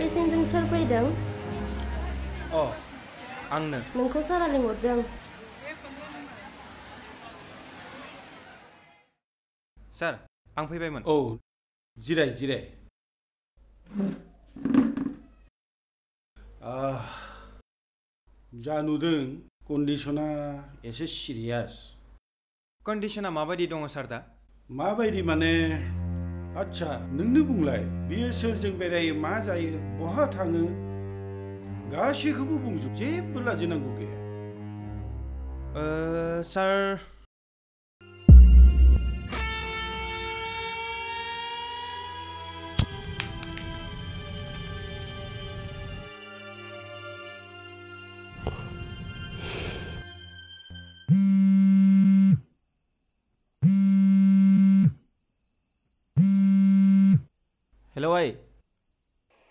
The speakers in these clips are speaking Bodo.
पेसेन्टजों सोर फैदों? आंनो। नोंखौ सारा लिंहरदों। सार, आं फैबायमोन। औ, जिराय। जा नुदों कन्डिशना एसे सिरियास। कन्डिशना माबायदि दङ सार दा? माबायदि माने, आच्छा नोंनो बुंलाय, बियो सोरजों बेरायो, मा जायो, बहा थाङो, गासैखौबो बुंजोब, जेबो लाजिनांगौ गैया। सार, हेलौ आइ।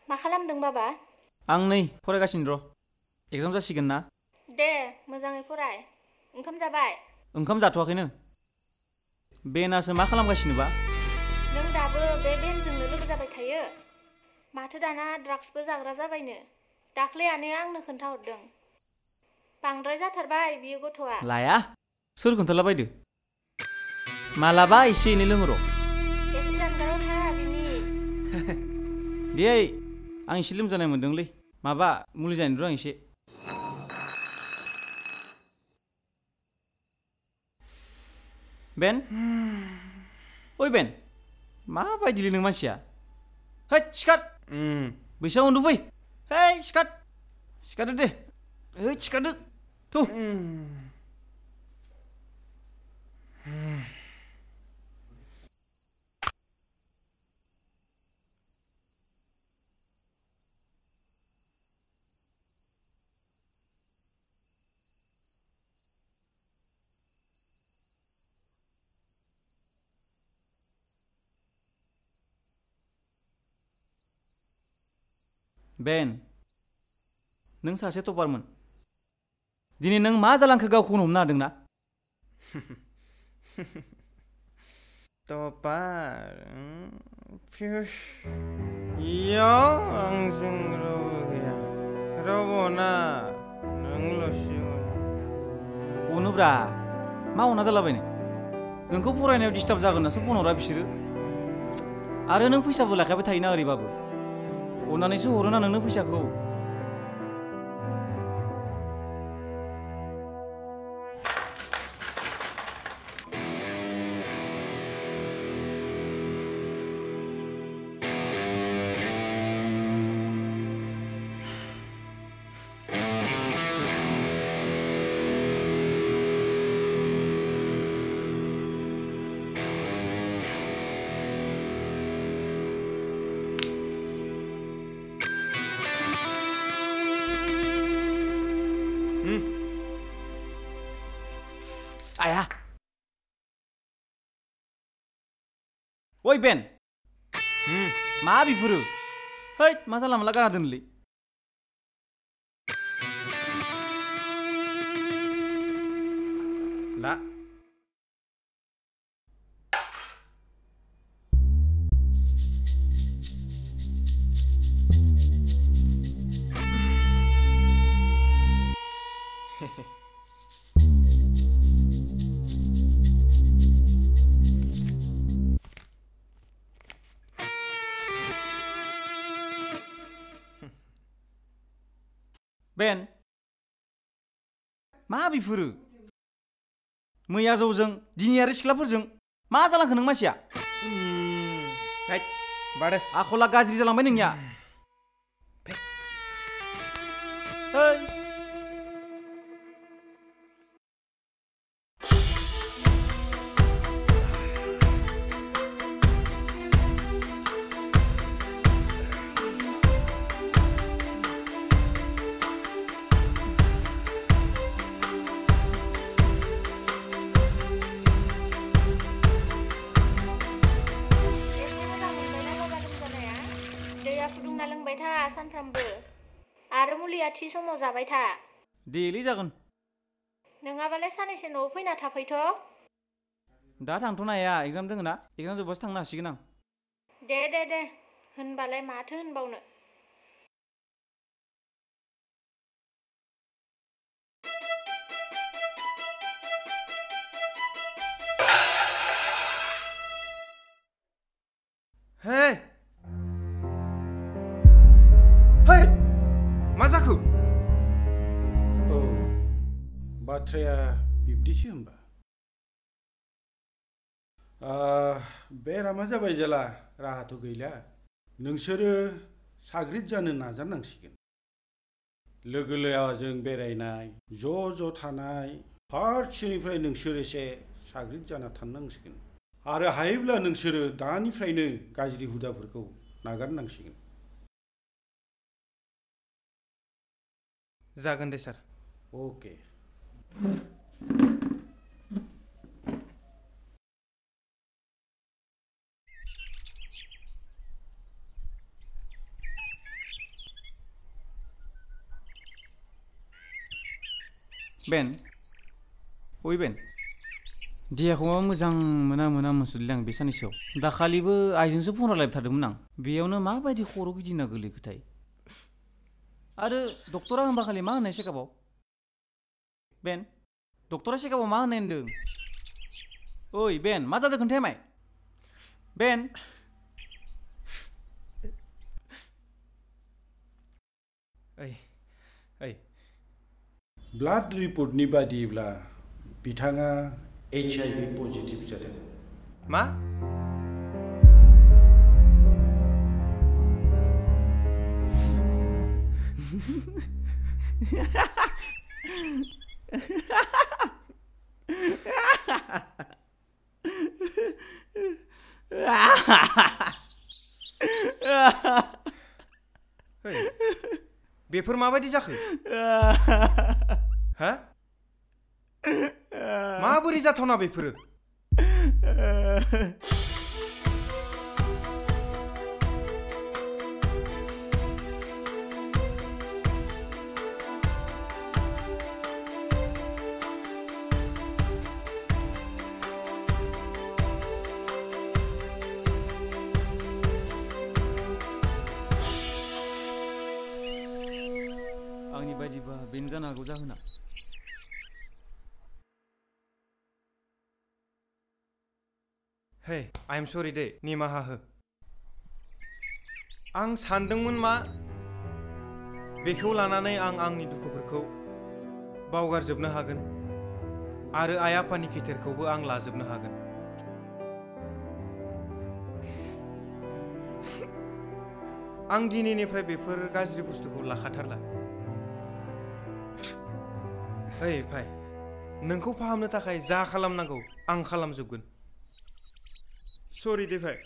मा खालामदों बाबा? आं नै फरायगासिनो र'। एग्जाम जासिगोन ना? दे मोजाङै फराय। ओंखाम जाबाय? ओंखाम जाथ'वाखैनो। बेनासो मा खालामगासिनोबा? नों दाबो बे बेनजोंनो लोगो जाबाय थायो? माथो दाना ड्राग्सबो जाग्रा जाबायनो। दाख्लै आनैया आंनो खोन्थाहरदों। बांद्राय जाथारबाय बियो गथ'आ। लाया, सोर खोन्थालाबायदो? मालाबा एसे एनै लोङो र'। एसे जानगाराव था बिनि। दे आइ, आं एसे लोमजानाय मोनदोंलै। माबा मुलि जानो र' आं एसे। बेन? ओइ बेन, माबायदिलै नों मानसिया? हैद सिखार! बैसाङाव उन्दुफै। है सिखारदो दे। हैद सिखारदो। थौ। बेन, नों सासे टपारमोन। दिनै नों मा जालांखो गावखौनो हमनो हादोंना? टपार? इयाव आंजों रावबो गैया। रावबो अना, नोंल'सो अनो। अनोब्रा, मा अना जालाबायनो? नोंखौ फरायनायाव डिस्टार्ब जागोन होननासो फन हरा बिसोरो। आरो नों फैसाबो लाखाबाय थायोना ओरैबाबो। अननानैसो हरोना नोंनो फैसाखौ। आया। ओइ बेन, मा बिफोरो? हैद मा जाला मोनला गाना दोनलै। ला। बेन, मा बिफोरो? मैया जौजों दिनै आरो सिख्लाफोरजों मा जालांखो नों मानसिया? बादे। आखला गाज्रि जालांबाय नोंनिया। है। फुदुंना लोंबाय था सानफ्रामबो आरो मुलिया थि समाव जाबाय था। देलै जागोन। नङाबालाय सानैसो न'आव फैना थाफैथ'। दा थांथ'नो हाया, एग्जाम दोङो ना। एग्जाम जोब्बासो थांनो हासिगोन आं। दे होनबालाय माथो होनबावनो। बाथ्राया बिब्दिसो होमबा बेरामा जाबाय जेला राहाथ' गैला नोंसोरो साग्रिद जानो नाजानांसिगोन लोगो लोगोजों बेरायनाय ज' थानाय फारसेनिफ्राय नोंसोर एसे साग्रिद जाना थानांसिगोन आरो हायोब्ला नोंसोरो दानिफ्रायनो गाज्रि हुदाफोरखौ नागारनांसिगोन जागोन दे सार अके बेन ओइ बेन देहाखौ मा मोजां मोना मोनसोदोंलै आं बे साननैसोआव दाखालिबो आइजोंसो फन रायलायबाय थादोंमोन आं बेयावनो माबायदि खर' गिदिंना गोलैखोथाय आरो डक्टरा होनबा खालि मा होननाय चेकआपआव बेन डक्टरा चेकआपआव मा होननाय होनदों ओइ बेन मा जादों खोन्थाया माय बेन ओइ ब्लाड रिपर्टनि बादिब्ला बिथाङा HIV पजिटिभ जादों मा बेफोर माबायदि जाखो हा माबोरै जाथावना बेफोरो आंनि बायदिबा बेनो जानो हागौ जाहोना हे आइ एम सरि दे निमाहा हो आं सानदोंमोन मा बेखौ लानानै आं आंनि दुखुफोरखौ बावगारजोबनो हागोन आरो आइ आफानि खिथेरखौबो आं लाजोबनो हागोन आं दिनैनिफ्राय बेफोर गाज्रि बुस्थुखौ लाखाथारला ओइ भाइ नोंखौ फाहामनो थाखाय जा खालामनांगौ आं खालामजोबगोन सरि दे भाइ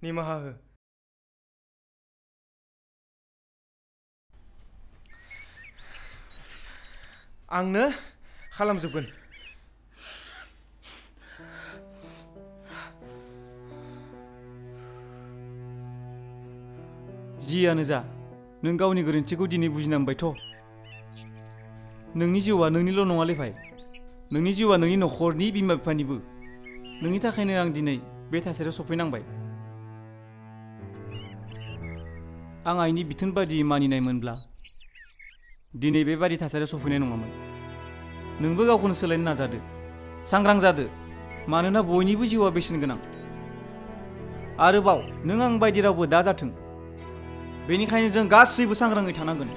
निमाहा हो आंनो खालामजोबगोन जियानो जा नों गावनि गोरोन्थिखौ दिनै बुजिनांबायथ' नोंनि जिउआ नोंनिल' नङालै भाइ नोंनि जिउआ नोंनि नखरनि बिमा बिफानिबो नोंनि थाखायनो आं दिनै बे थासारियाव सफैनांबाय आं आइनि बिथोन बायदि मानिनायमोनब्ला दिनै बेबादि थासारियाव सफैनाय नङामोन नोंबो गावखौनो सोलायनो नाजादो सांग्रां जादो मानोना बयनिबो जिउआ बेसेन गोनां आरोबाव नों आं बायदि रावबो दा जाथों बेनिखायनो जों गासैबो सांग्राङै थानांगोन